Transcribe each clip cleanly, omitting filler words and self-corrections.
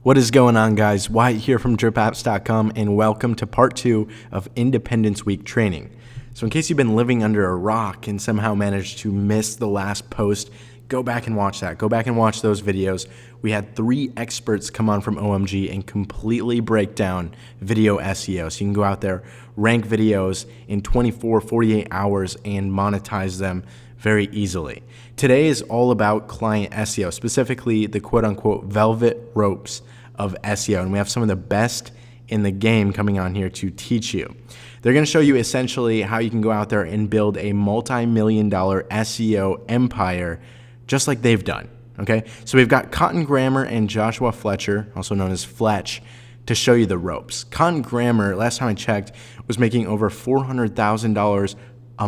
What is going on, guys? Wyatt here from dripapps.com, and welcome to part 2 of Independence Week training. So in case you've been living under a rock and somehow managed to miss the last post, go back and watch that. Go back and watch those videos. We had 3 experts come on from OMG and completely break down video SEO. So you can go out there, rank videos in 24, 48 hours and monetize them very easily. Today is all about client SEO, specifically the quote-unquote velvet ropes of SEO, and we have some of the best in the game coming on here to teach you. They're going to show you essentially how you can go out there and build a multi-million-dollar SEO empire just like they've done, okay? So we've got Cotton Grammar and Joshua Fletcher, also known as Fletch, to show you the ropes. Cotton Grammar, last time I checked, was making over $400,000 a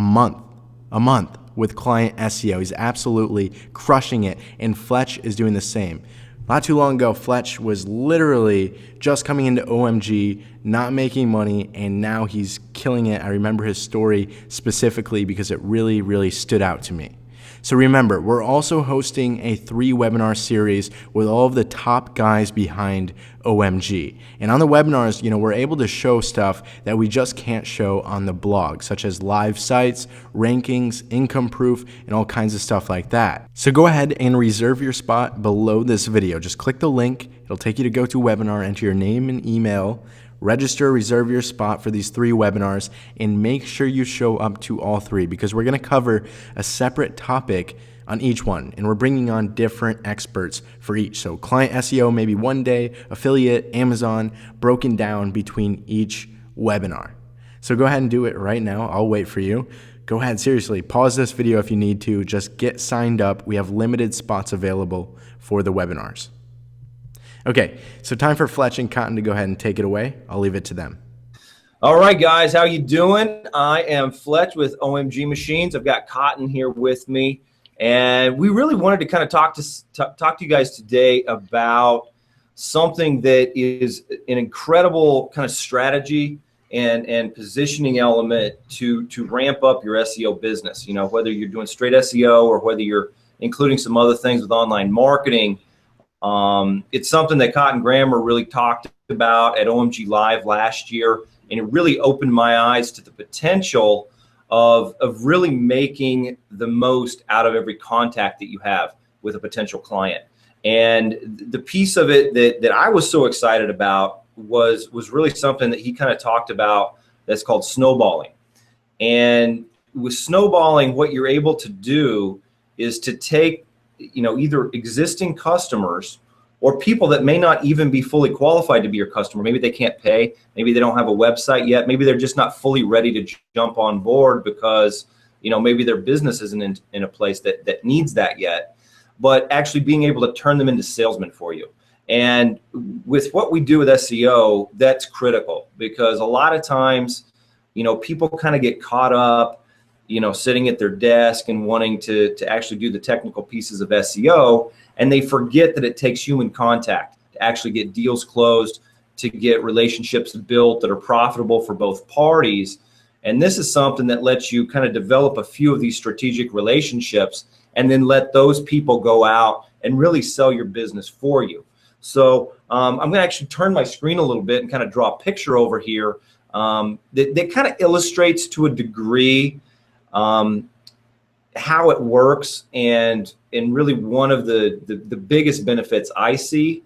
month with client SEO. He's absolutely crushing it, and Fletch is doing the same. Not too long ago, Fletch was literally just coming into OMG, not making money, and now he's killing it. I remember his story specifically because it really stood out to me. So remember, we're also hosting a 3-webinar series with all of the top guys behind OMG. And on the webinars, we're able to show stuff that we just can't show on the blog, such as live sites, rankings, income proof, and all kinds of stuff like that. So go ahead and reserve your spot below this video. Just click the link. It'll take you to GoToWebinar, enter your name and email, register, reserve your spot for these 3 webinars, and make sure you show up to all 3 because we're going to cover a separate topic on each one, and we're bringing on different experts for each. So client SEO maybe one day, affiliate, Amazon, broken down between each webinar. So go ahead and do it right now. I'll wait for you. Go ahead, seriously, pause this video if you need to. Just get signed up. We have limited spots available for the webinars. Okay, so time for Fletch and Cotton to go ahead and take it away. I'll leave it to them. All right, guys, how you doing? I am Fletch with OMG Machines. I've got Cotton here with me, and we really wanted to kind of talk to you guys today about something that is an incredible kind of strategy and positioning element to ramp up your SEO business. Whether you're doing straight SEO or whether you're including some other things with online marketing. It's something that Cotton Grammar really talked about at OMG Live last year, and it really opened my eyes to the potential of really making the most out of every contact that you have with a potential client. And the piece of it that I was so excited about was really something that he kind of talked about that's called snowballing. And with snowballing, what you're able to do is to take either existing customers or people that may not even be fully qualified to be your customer. Maybe they can't pay. Maybe they don't have a website yet. Maybe they're just not fully ready to jump on board because, maybe their business isn't in a place that needs that yet. But actually being able to turn them into salesmen for you. And with what we do with SEO, that's critical because a lot of times, people kind of get caught up sitting at their desk and wanting to actually do the technical pieces of SEO, and they forget that it takes human contact to actually get deals closed, to get relationships built that are profitable for both parties. And this is something that lets you kind of develop a few of these strategic relationships and then let those people go out and really sell your business for you. So I'm going to actually turn my screen a little bit and kind of draw a picture over here that kind of illustrates to a degree how it works, and really one of the biggest benefits I see,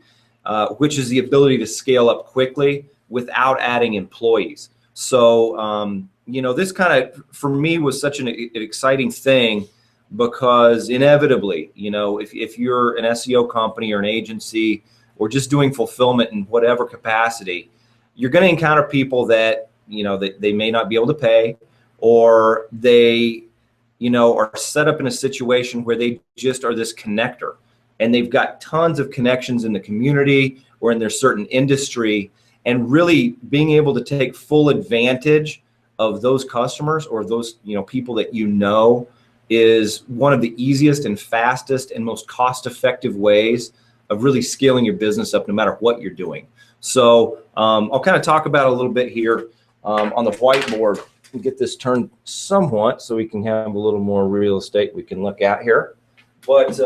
which is the ability to scale up quickly without adding employees. So, this kind of, for me, was such an exciting thing because inevitably, if you're an SEO company or an agency or just doing fulfillment in whatever capacity, you're going to encounter people that, that they may not be able to pay, or they, are set up in a situation where they just are this connector and they've got tons of connections in the community or in their certain industry, and really being able to take full advantage of those customers or those, people that is one of the easiest and fastest and most cost-effective ways of really scaling your business up no matter what you're doing. So I'll kind of talk about it a little bit here on the whiteboard. We get this turned somewhat so we can have a little more real estate we can look at here. But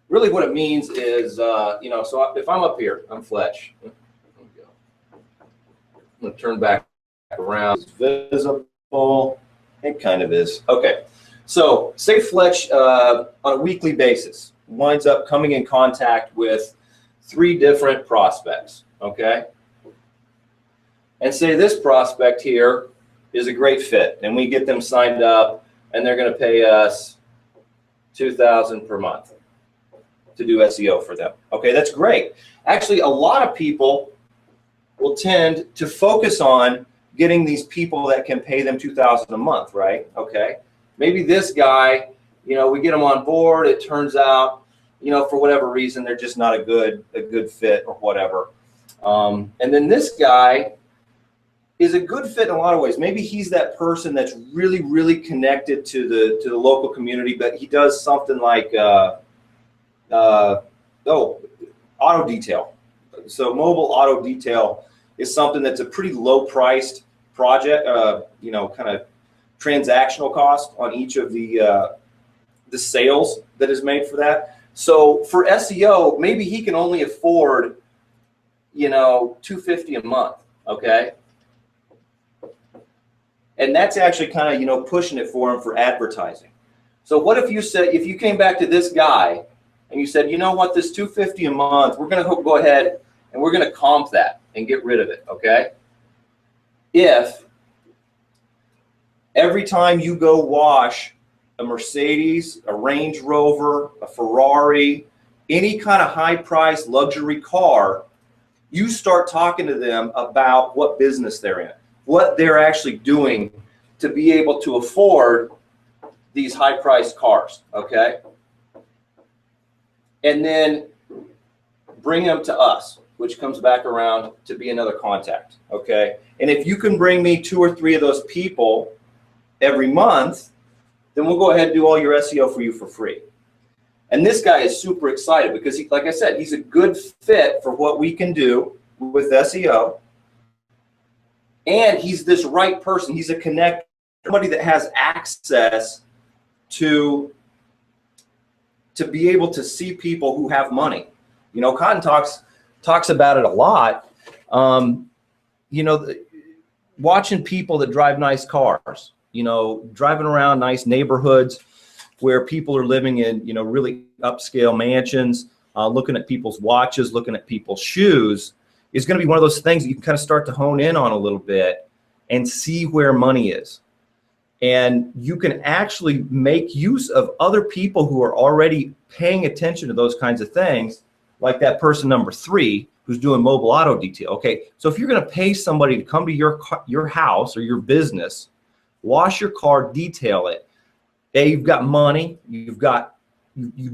really what it means is, so if I'm up here, I'm Fletch. There we go. I'm going to turn back around. It's visible. It kind of is. Okay. So say Fletch on a weekly basis winds up coming in contact with 3 different prospects. Okay. And say this prospect here is a great fit, and we get them signed up, and they're going to pay us $2,000 per month to do SEO for them. Okay, that's great. Actually, a lot of people will tend to focus on getting these people that can pay them $2,000 a month, right? Okay, maybe this guy, we get them on board. It turns out, for whatever reason, they're just not a good fit or whatever. And then this guy is a good fit in a lot of ways. Maybe he's that person that's really, really connected to the local community, but he does something like auto detail. So mobile auto detail is something that's a pretty low priced project, kind of transactional cost on each of the sales that is made for that. So for SEO, maybe he can only afford, $250 a month. Okay. And that's actually kind of, pushing it for him for advertising. So what if you came back to this guy and you said, you know what, this $250 a month, we're going to go ahead and we're going to comp that and get rid of it, okay? If every time you go wash a Mercedes, a Range Rover, a Ferrari, any kind of high-priced luxury car, you start talking to them about what business they're in, what they're actually doing to be able to afford these high-priced cars, okay? And then bring them to us, which comes back around to be another contact, okay? And if you can bring me 2 or 3 of those people every month, then we'll go ahead and do all your SEO for you for free. And this guy is super excited because, like I said, he's a good fit for what we can do with SEO. And he's this right person. He's a connector, somebody that has access to be able to see people who have money. Cotton talks about it a lot. Watching people that drive nice cars, driving around nice neighborhoods where people are living in, really upscale mansions, looking at people's watches, looking at people's shoes, is going to be one of those things that you can kind of start to hone in on a little bit and see where money is. And you can actually make use of other people who are already paying attention to those kinds of things, like that person number 3 who's doing mobile auto detail. Okay, so if you're going to pay somebody to come to your house or your business, wash your car, detail it, you've got money, you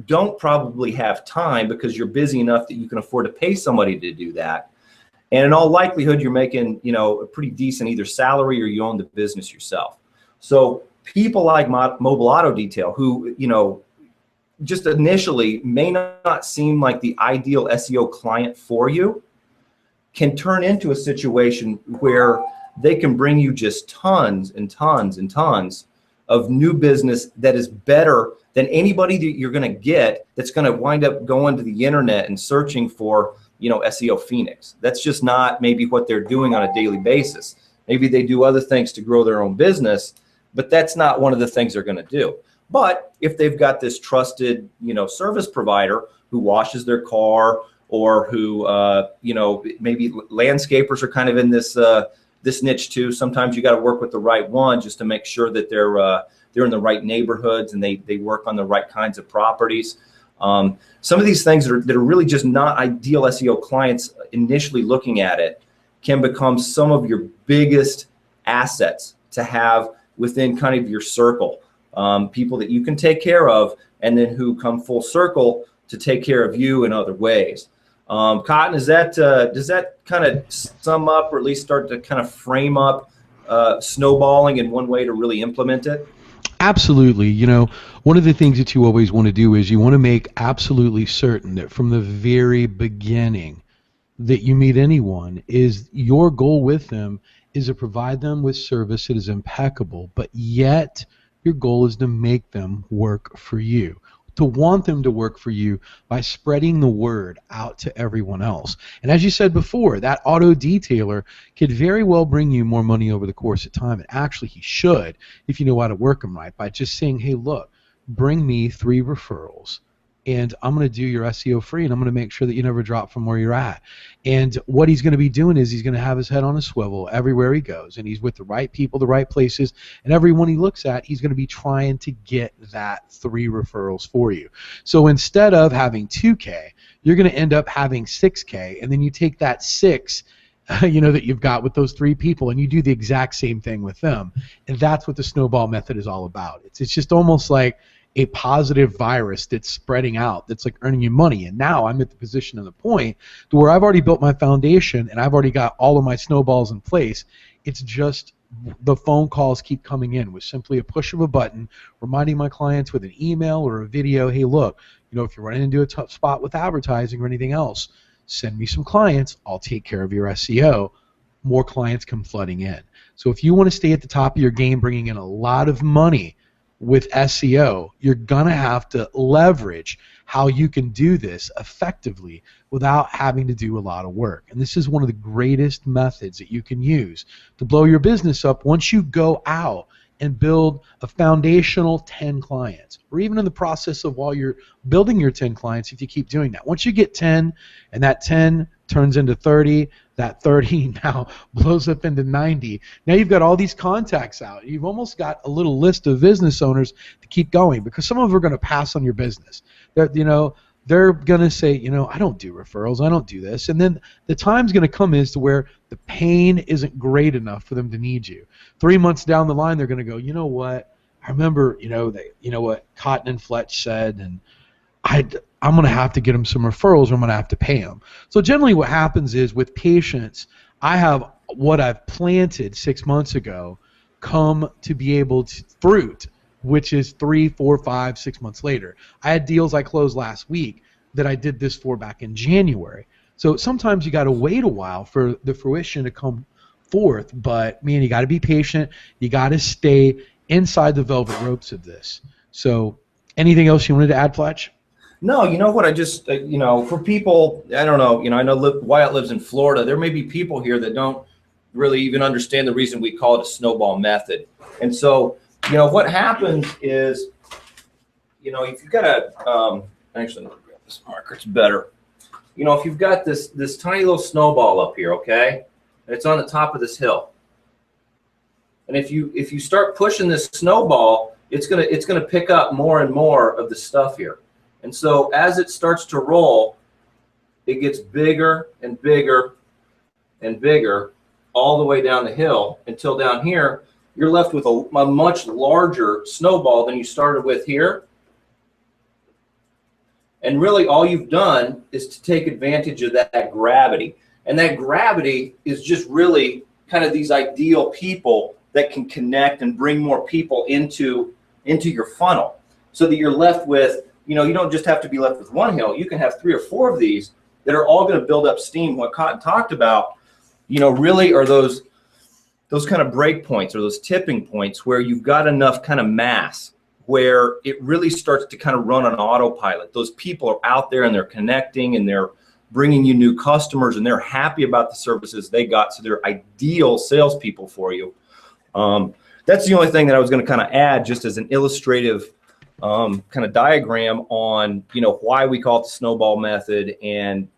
don't probably have time because you're busy enough that you can afford to pay somebody to do that. And in all likelihood, you're making, a pretty decent either salary or you own the business yourself. So people like mobile auto detail who, just initially may not seem like the ideal SEO client for you, can turn into a situation where they can bring you just tons and tons and tons of new business that is better than anybody that you're going to get that's going to wind up going to the internet and searching for, SEO Phoenix. That's just not maybe what they're doing on a daily basis. Maybe they do other things to grow their own business, but that's not one of the things they're going to do. But if they've got this trusted, service provider who washes their car, or who, maybe landscapers are kind of in this this niche too. Sometimes you got to work with the right one just to make sure that they're in the right neighborhoods and they work on the right kinds of properties. Some of these things that are really just not ideal SEO clients initially looking at it can become some of your biggest assets to have within kind of your circle. People that you can take care of and then who come full circle to take care of you in other ways. Cotton, does that kind of sum up, or at least start to kind of frame up snowballing in one way to really implement it? Absolutely. One of the things that you always want to do is you want to make absolutely certain that from the very beginning that you meet anyone, is your goal with them is to provide them with service that is impeccable, but yet your goal is to make them work for you. to want them to work for you by spreading the word out to everyone else. And as you said before, that auto detailer could very well bring you more money over the course of time. And actually he should, if you know how to work them right, by just saying, hey, look, bring me 3 referrals and I'm going to do your SEO free, and I'm going to make sure that you never drop from where you're at. And what he's going to be doing is he's going to have his head on a swivel everywhere he goes, and he's with the right people, the right places, and everyone he looks at, he's going to be trying to get that 3 referrals for you. So instead of having 2K, you're going to end up having 6K, and then you take that 6 that you've got with those 3 people, and you do the exact same thing with them. And that's what the snowball method is all about. It's just almost like a positive virus that's spreading out, that's like earning you money. And now I'm at the position and the point to where I've already built my foundation and I've already got all of my snowballs in place. It's just the phone calls keep coming in with simply a push of a button, reminding my clients with an email or a video, hey, look, if you're running into a tough spot with advertising or anything else, send me some clients. I'll take care of your SEO. More clients come flooding in. So if you want to stay at the top of your game, bringing in a lot of money with SEO, you're going to have to leverage how you can do this effectively without having to do a lot of work. And this is one of the greatest methods that you can use to blow your business up once you go out and build a foundational 10 clients, or even in the process of while you're building your 10 clients, if you keep doing that. Once you get 10 and that 10 turns into 30, that 30 now blows up into 90. Now you've got all these contacts out. You've almost got a little list of business owners to keep going, because some of them are going to pass on your business. They're going to say, I don't do referrals, I don't do this. And then the time's going to come is to where the pain isn't great enough for them to need you. 3 months down the line, they're going to go, you know what? I remember, what Cotton and Fletch said, and I'm going to have to get them some referrals, or I'm going to have to pay them. So generally what happens is with patients, I have what I've planted 6 months ago come to be able to fruit, which is 3, 4, 5, 6 months later. I had deals I closed last week that I did this for back in January. So sometimes you got to wait a while for the fruition to come forth, but man, you got to be patient. You got to stay inside the velvet ropes of this. So anything else you wanted to add, Fletch? No, you know what, I just, for people, I don't know, I know Wyatt lives in Florida. There may be people here that don't really even understand the reason we call it a snowball method. And so, what happens is, if you've got actually, let me grab this marker, it's better. If you've got this tiny little snowball up here, okay, and it's on the top of this hill. And if you start pushing this snowball, it's gonna pick up more and more of the stuff here. And so as it starts to roll, it gets bigger and bigger and bigger all the way down the hill until down here, you're left with a much larger snowball than you started with here. And really all you've done is to take advantage of that gravity. And that gravity is just really kind of these ideal people that can connect and bring more people into your funnel, so that you're left with, you don't just have to be left with one hill. You can have 3 or 4 of these that are all going to build up steam. What Cotton talked about, really are those kind of break points, or those tipping points where you've got enough kind of mass where it really starts to kind of run on autopilot. Those people are out there and they're connecting and they're bringing you new customers and they're happy about the services they got. So they're ideal salespeople for you. That's the only thing that I was going to kind of add, just as an illustrative kind of diagram on, why we call it the snowball method, and,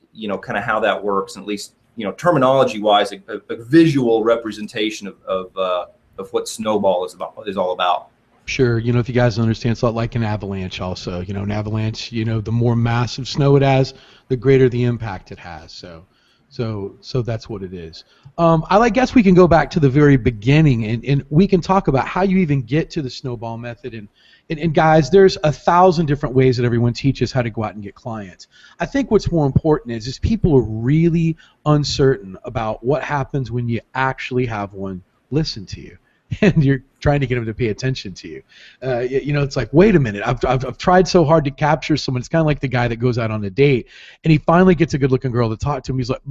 kind of how that works, and at least, terminology wise, a visual representation of what snowball is all about. Sure. If you guys understand, it's a lot like an avalanche also. An avalanche, the more massive snow it has, the greater the impact it has. So that's what it is. I guess we can go back to the very beginning, and we can talk about how you even get to the snowball method. And guys, there's 1,000 different ways that everyone teaches how to go out and get clients. I think what's more important is people are really uncertain about what happens when you actually have one listen to you. And you're trying to get him to pay attention to you. It's like, wait a minute, I've tried so hard to capture someone. It's kind of like the guy that goes out on a date and he finally gets a good looking girl to talk to him. He's like,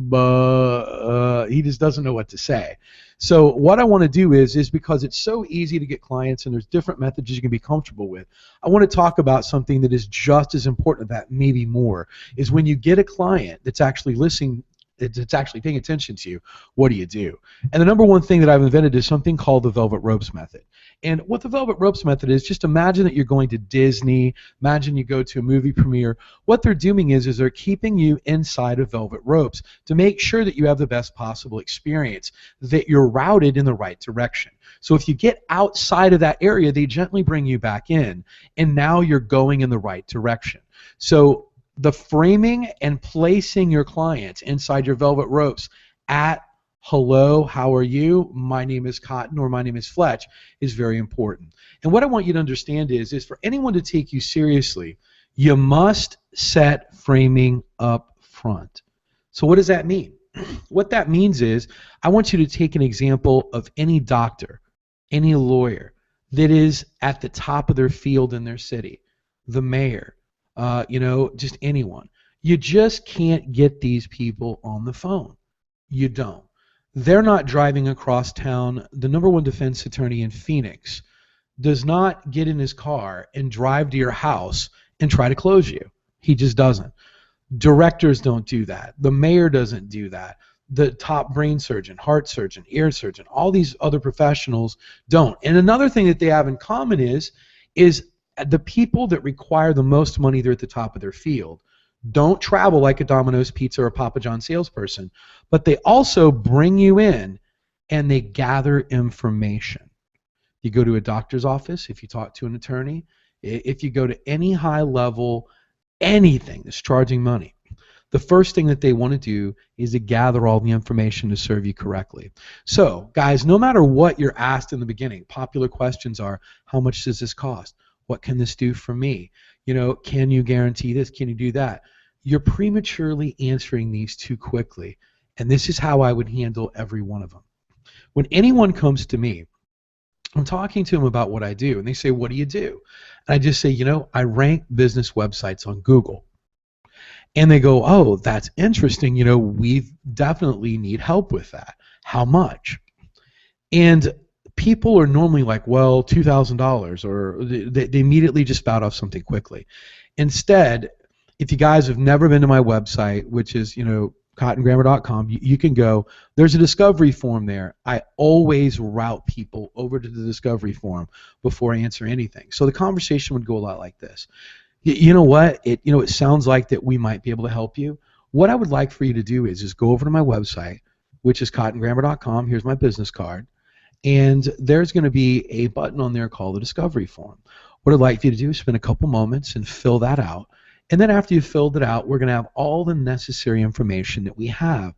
he just doesn't know what to say. So what I want to do is because it's so easy to get clients and there's different methods you can be comfortable with, I want to talk about something that is just as important, that maybe more, is when you get a client that's actually listening, it's actually paying attention to you, what do you do? And the number one thing that I've invented is something called the Velvet Ropes Method. And what the Velvet Ropes Method is, just imagine that you're going to Disney, imagine you go to a movie premiere. What they're doing is they're keeping you inside of velvet ropes to make sure that you have the best possible experience, that you're routed in the right direction. So if you get outside of that area, they gently bring you back in, and now you're going in the right direction. So the framing and placing your clients inside your velvet ropes at hello, how are you? My name is Cotton, or my name is Fletch, is very important. And what I want you to understand is for anyone to take you seriously, you must set framing up front. So what does that mean? What that means is I want you to take an example of any doctor, any lawyer that is at the top of their field in their city, the mayor, just anyone. You just can't get these people on the phone. You don't. They're not driving across town. The number one defense attorney in Phoenix does not get in his car and drive to your house and try to close you. He just doesn't. Directors don't do that. The mayor doesn't do that. The top brain surgeon, heart surgeon, ear surgeon, all these other professionals don't. And another thing that they have in common is the people that require the most money, they're at the top of their field, don't travel like a Domino's Pizza or Papa John salesperson, but they also bring you in and they gather information. You go to a doctor's office, if you talk to an attorney, if you go to any high level, anything that's charging money, the first thing that they want to do is to gather all the information to serve you correctly. So, guys, no matter what you're asked in the beginning, popular questions are, how much does this cost? What can this do for me? Can you guarantee this? Can you do that? You're prematurely answering these too quickly. And this is how I would handle every one of them. When anyone comes to me, I'm talking to them about what I do. And they say, what do you do? And I just say, I rank business websites on Google. And they go, oh, that's interesting. We definitely need help with that. How much? And people are normally like, well, $2,000, or they immediately just spout off something quickly. Instead, if you guys have never been to my website, which is, cottongrammar.com, you can go. There's a discovery form there. I always route people over to the discovery form before I answer anything. So the conversation would go a lot like this. You know what? It sounds like that we might be able to help you. What I would like for you to do is just go over to my website, which is cottongrammar.com. Here's my business card. And there's going to be a button on there called the discovery form. What I'd like for you to do is spend a couple moments and fill that out. And then after you've filled it out, we're going to have all the necessary information that we have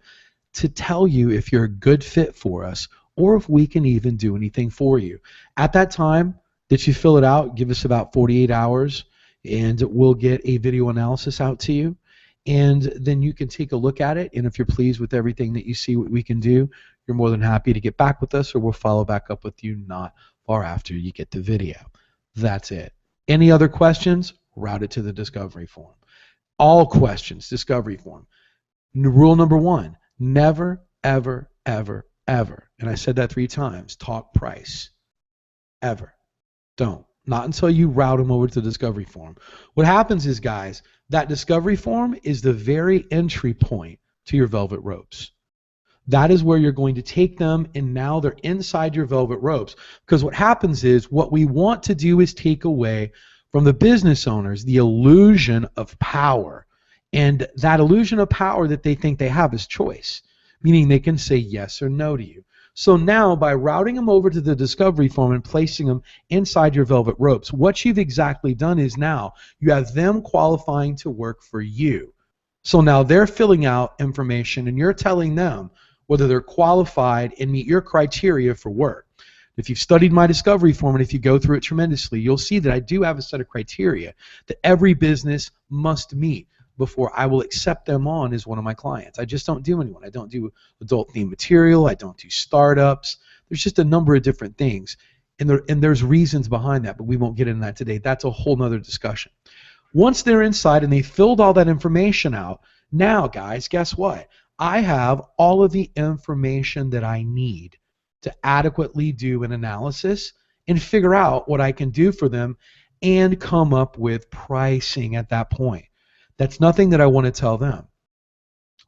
to tell you if you're a good fit for us or if we can even do anything for you. At that time that you fill it out, give us about 48 hours and we'll get a video analysis out to you. And then you can take a look at it. And if you're pleased with everything that you see what we can do, you're more than happy to get back with us, or we'll follow back up with you not far after you get the video. That's it. Any other questions? Route it to the discovery form. All questions, discovery form. Rule number 1, never, ever, ever, ever, and I said that 3 times, talk price. Ever. Don't. Not until you route them over to the discovery form. What happens is, guys, that discovery form is the very entry point to your velvet ropes. That is where you're going to take them, and now they're inside your velvet ropes. Because what happens is, what we want to do is take away from the business owners the illusion of power. And that illusion of power that they think they have is choice, meaning they can say yes or no to you. So now, by routing them over to the discovery form and placing them inside your velvet ropes, what you've exactly done is now you have them qualifying to work for you. So now they're filling out information and you're telling them whether they're qualified and meet your criteria for work. If you've studied my discovery form and if you go through it tremendously, you'll see that I do have a set of criteria that every business must meet before I will accept them on as one of my clients. I just don't do anyone. I don't do adult themed material. I don't do startups. There's just a number of different things. And there's reasons behind that, but we won't get into that today. That's a whole nother discussion. Once they're inside and they filled all that information out, now, guys, guess what? I have all of the information that I need to adequately do an analysis and figure out what I can do for them and come up with pricing at that point. That's nothing that I want to tell them.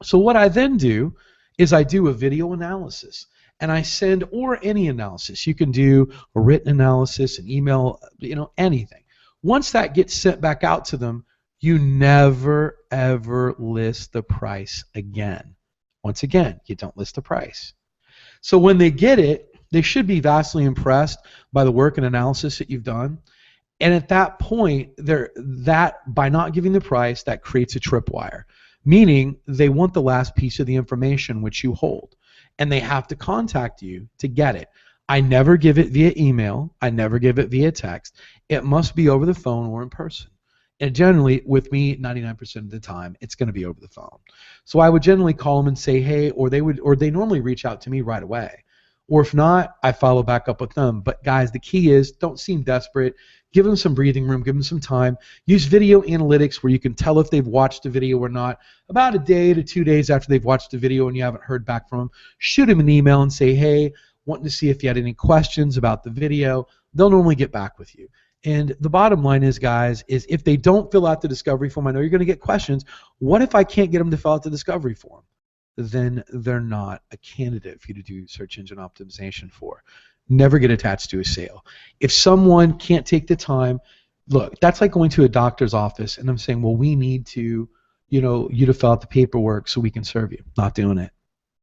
So what I then do is I do a video analysis, and I send, or any analysis. You can do a written analysis, an email, anything. Once that gets sent back out to them, you never, ever list the price again. Once again, you don't list the price. So when they get it, they should be vastly impressed by the work and analysis that you've done. And at that point, by not giving the price, that creates a tripwire, meaning they want the last piece of the information which you hold, and they have to contact you to get it. I never give it via email. I never give it via text. It must be over the phone or in person. And generally, with me, 99% of the time, it's going to be over the phone. So I would generally call them and say, hey, or they normally reach out to me right away. Or if not, I follow back up with them. But guys, the key is don't seem desperate. Give them some breathing room. Give them some time. Use video analytics where you can tell if they've watched a video or not. About a day to 2 days after they've watched the video and you haven't heard back from them, shoot them an email and say, hey, wanting to see if you had any questions about the video. They'll normally get back with you. And the bottom line is, guys, is if they don't fill out the discovery form, I know you're going to get questions. What if I can't get them to fill out the discovery form? Then they're not a candidate for you to do search engine optimization for. Never get attached to a sale. If someone can't take the time, look, that's like going to a doctor's office and I'm saying, well, we need to, you to fill out the paperwork so we can serve you. Not doing it.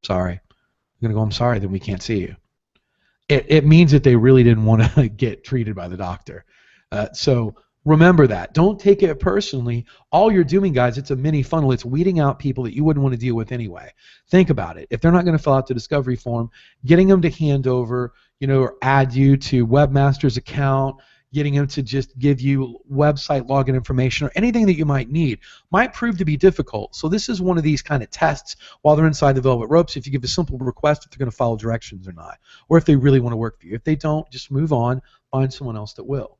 Sorry. I'm going to go, I'm sorry, then we can't see you. It means that they really didn't want to get treated by the doctor. So remember that. Don't take it personally. All you're doing, guys, it's a mini funnel. It's weeding out people that you wouldn't want to deal with anyway. Think about it. If they're not going to fill out the discovery form, getting them to hand over, or add you to Webmaster's account, getting them to just give you website login information or anything that you might need might prove to be difficult. So this is one of these kind of tests while they're inside the velvet ropes, if you give a simple request if they're going to follow directions or not, or if they really want to work for you. If they don't, just move on, find someone else that will.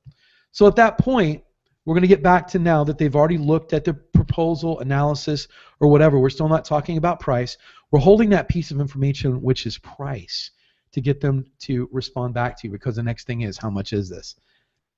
So at that point, we're going to get back to now that they've already looked at the proposal, analysis, or whatever. We're still not talking about price. We're holding that piece of information, which is price, to get them to respond back to you, because the next thing is, how much is this?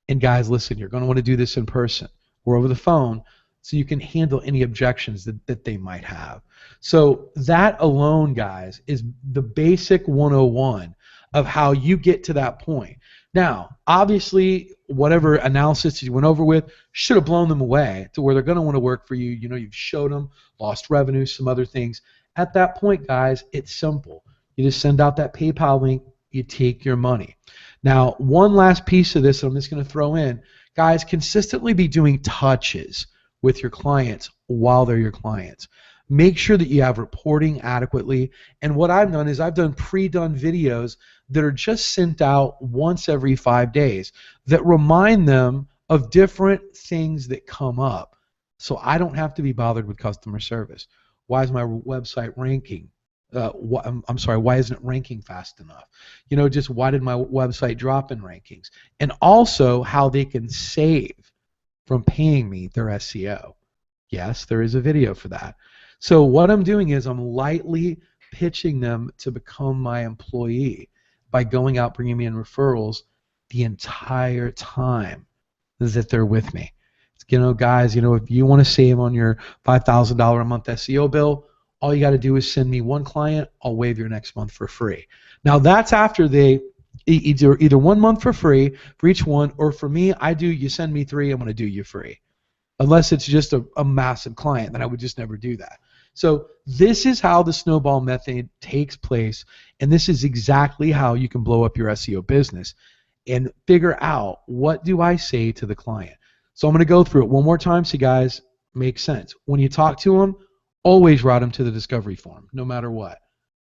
And guys, listen, you're going to want to do this in person or over the phone so you can handle any objections that they might have. So that alone, guys, is the basic 101 of how you get to that point. Now, obviously, whatever analysis you went over with should have blown them away to where they're going to want to work for you. You've showed them lost revenue, some other things. At that point, guys, it's simple. You just send out that PayPal link, you take your money. Now, one last piece of this I'm just going to throw in. Guys, consistently be doing touches with your clients while they're your clients. Make sure that you have reporting adequately. And what I've done is I've done pre-done videos that are just sent out once every 5 days that remind them of different things that come up. So I don't have to be bothered with customer service. Why is my website ranking? Why isn't it ranking fast enough? Just why did my website drop in rankings? And also how they can save from paying me their SEO. Yes, there is a video for that. So what I'm doing is I'm lightly pitching them to become my employee by going out, bringing me in referrals the entire time that they're with me. Guys, if you want to save on your $5,000 a month SEO bill, all you got to do is send me one client. I'll waive your next month for free. Now that's after they either 1 month for free for each one, or for me, you send me 3, I'm going to do you free. Unless it's just a massive client, then I would just never do that. So this is how the snowball method takes place, and this is exactly how you can blow up your SEO business and figure out, what do I say to the client? So I'm going to go through it one more time so you guys make sense. When you talk to them, always route them to the discovery form, no matter what.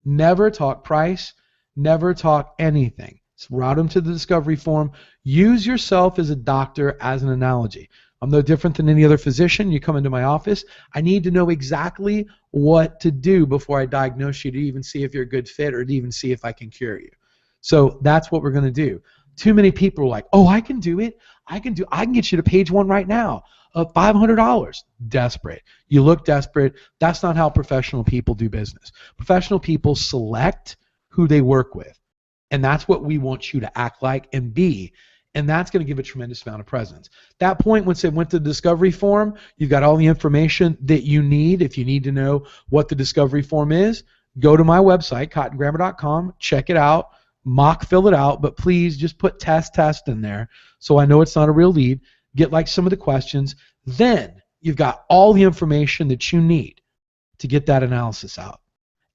Never talk price, never talk anything. Just route them to the discovery form. Use yourself as a doctor as an analogy. I'm no different than any other physician. You come into my office, I need to know exactly what to do before I diagnose you, to even see if you're a good fit or to even see if I can cure you. So that's what we're going to do. Too many people are like, oh, I can do it. I can get you to page 1 right now of $500. Desperate. You look desperate. That's not how professional people do business. Professional people select who they work with. And that's what we want you to act like and be. And that's going to give a tremendous amount of presence. That point, once it went to the discovery form, you've got all the information that you need. If you need to know what the discovery form is, go to my website, cottongrammer.com, check it out, mock fill it out, but please just put test in there so I know it's not a real lead. Get like some of the questions. Then you've got all the information that you need to get that analysis out.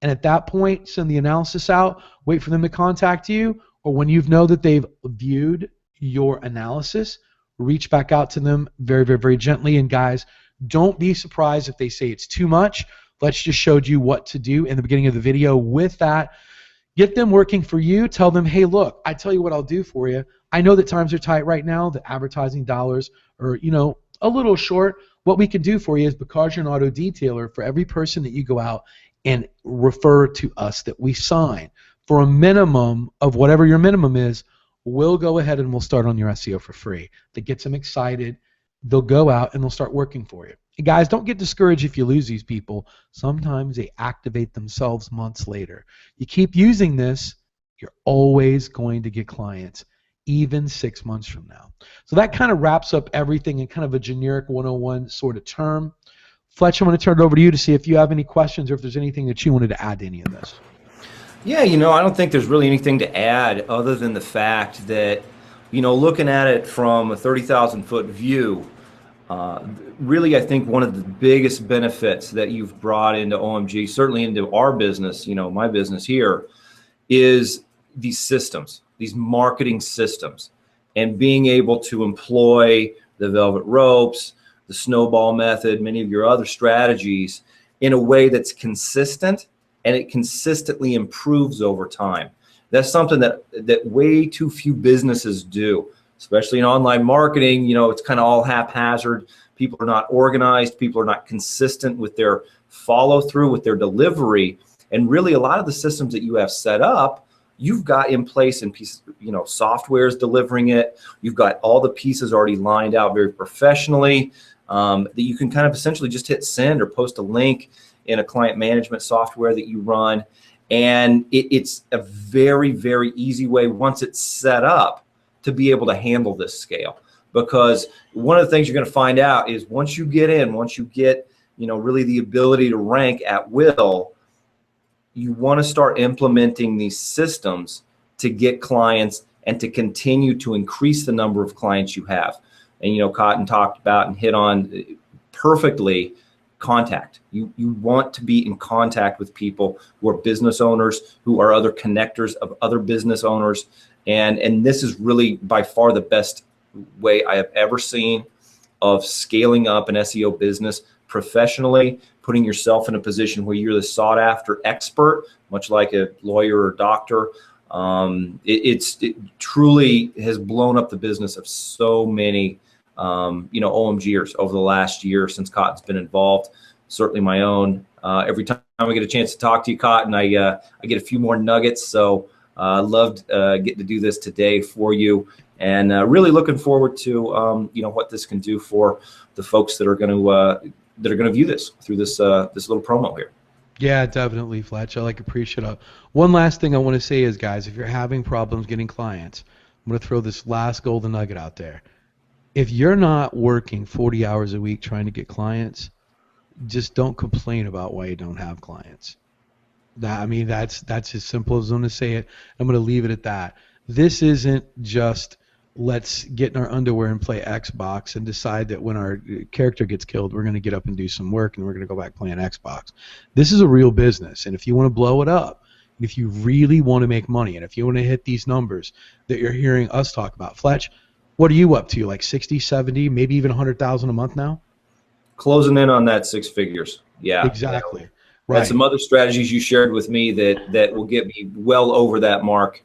And at that point, send the analysis out, wait for them to contact you, or when you know that they've viewed your analysis, reach back out to them very, very, very gently. And guys, don't be surprised if they say it's too much. Let's just showed you what to do in the beginning of the video with that. Get them working for you. Tell them, hey, look, I tell you what I'll do for you. I know that times are tight right now. The advertising dollars are, a little short. What we can do for you is, because you're an auto detailer, for every person that you go out and refer to us that we sign for a minimum of whatever your minimum is, we'll go ahead and we'll start on your SEO for free. That gets them excited. They'll go out and they'll start working for you. And guys, don't get discouraged if you lose these people. Sometimes they activate themselves months later. You keep using this, you're always going to get clients, even 6 months from now. So that kind of wraps up everything in kind of a generic 101 sort of term. Fletch, I'm going to turn it over to you to see if you have any questions or if there's anything that you wanted to add to any of this. Yeah, I don't think there's really anything to add other than the fact that, looking at it from a 30,000-foot view, really I think one of the biggest benefits that you've brought into OMG, certainly into our business, my business here, is these systems, these marketing systems, and being able to employ the velvet ropes, the snowball method, many of your other strategies in a way that's consistent, and it consistently improves over time. That's something that way too few businesses do, especially in online marketing. It's kind of all haphazard. People are not organized. People are not consistent with their follow through, with their delivery. And really a lot of the systems that you have set up, you've got in place in pieces, software is delivering it. You've got all the pieces already lined out very professionally, that you can kind of essentially just hit send or post a link in a client management software that you run. And it's a very, very easy way, once it's set up, to be able to handle this scale. Because one of the things you're going to find out is once you get really the ability to rank at will, you want to start implementing these systems to get clients and to continue to increase the number of clients you have. And Cotton talked about and hit on perfectly contact. You want to be in contact with people who are business owners, who are other connectors of other business owners. And this is really by far the best way I have ever seen of scaling up an SEO business professionally, putting yourself in a position where you're the sought after expert, much like a lawyer or doctor. It truly has blown up the business of so many OMGers over the last year since Cotton's been involved. Certainly my own. Every time I get a chance to talk to you, Cotton, I get a few more nuggets. So loved getting to do this today for you, and really looking forward to what this can do for the folks that are going to view this through this little promo here. Yeah, definitely, Fletch. I appreciate it. One last thing I want to say is, guys, if you're having problems getting clients, I'm going to throw this last golden nugget out there. If you're not working 40 hours a week trying to get clients, just don't complain about why you don't have clients. That's as simple as I'm going to say it. I'm going to leave it at that. This isn't just let's get in our underwear and play Xbox and decide that when our character gets killed, we're going to get up and do some work and we're going to go back playing Xbox. This is a real business, and if you want to blow it up, if you really want to make money, and if you want to hit these numbers that you're hearing us talk about, Fletch, what are you up to? Like 60, 70, maybe even 100,000 a month now? Closing in on that 6 figures. Yeah, exactly. Right. And some other strategies you shared with me that will get me well over that mark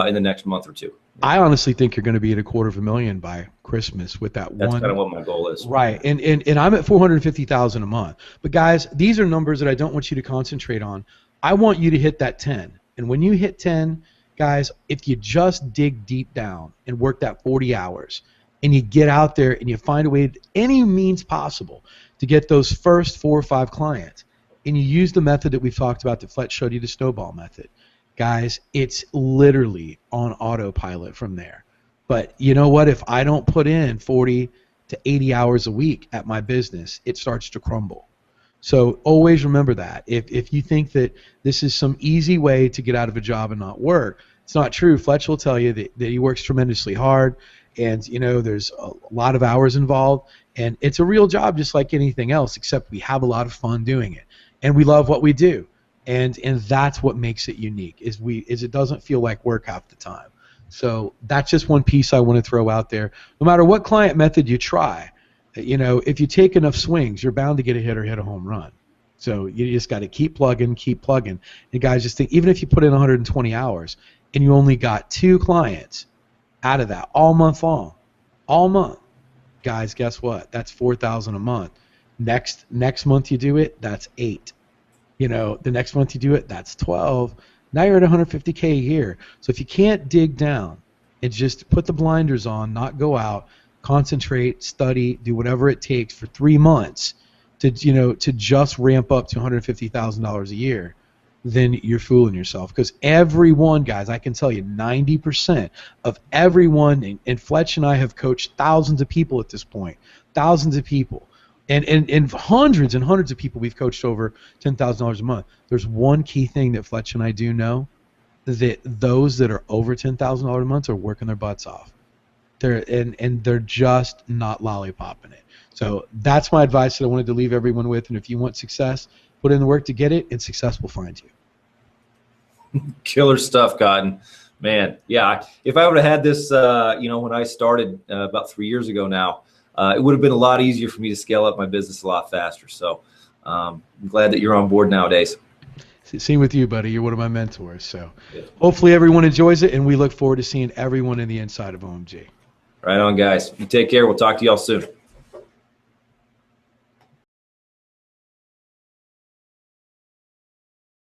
in the next month or two. I honestly think you're going to be at $250,000 by Christmas with that. That's kind of what my goal is. Right, and I'm at $450,000 a month. But guys, these are numbers that I don't want you to concentrate on. I want you to hit that 10, and when you hit 10, Guys, if you just dig deep down and work that 40 hours and you get out there and you find a way, any means possible, to get those first 4 or 5 clients, and you use the method that we've talked about that Fletch showed you, the Snowball Method, guys, it's literally on autopilot from there. But you know what? If I don't put in 40 to 80 hours a week at my business, it starts to crumble. So always remember that. If you think that this is some easy way to get out of a job and not work, it's not true. Fletch will tell you that he works tremendously hard, and there's a lot of hours involved, and it's a real job just like anything else, except we have a lot of fun doing it, and we love what we do, and that's what makes it unique. Is it doesn't feel like work half the time. So that's just one piece I want to throw out there. No matter what client method you try, if you take enough swings, you're bound to get a hit or hit a home run. So you just got to keep plugging. And guys, just think, even if you put in 120 hours and you only got 2 clients out of that all month long, guys, guess what? That's $4,000 a month. Next month you do it, that's 8. The next month you do it, that's 12. Now you're at 150K a year. So if you can't dig down and just put the blinders on, not go out, concentrate, study, do whatever it takes for 3 months to just ramp up to $150,000 a year, then you're fooling yourself. Because everyone, guys, I can tell you 90% of everyone, and Fletch and I have coached thousands of people at this point, thousands of people. And hundreds and hundreds of people we've coached over $10,000 a month. There's one key thing that Fletch and I do know, that those that are over $10,000 a month are working their butts off. They're just not lollipopping it. So that's my advice that I wanted to leave everyone with. And if you want success, put in the work to get it, and success will find you. Killer stuff, Cotton. Man, yeah. If I would have had this, when I started about 3 years ago now, it would have been a lot easier for me to scale up my business a lot faster. So I'm glad that you're on board nowadays. Same with you, buddy. You're one of my mentors. So hopefully everyone enjoys it, and we look forward to seeing everyone in the inside of OMG. Right on, guys. You take care. We'll talk to y'all soon.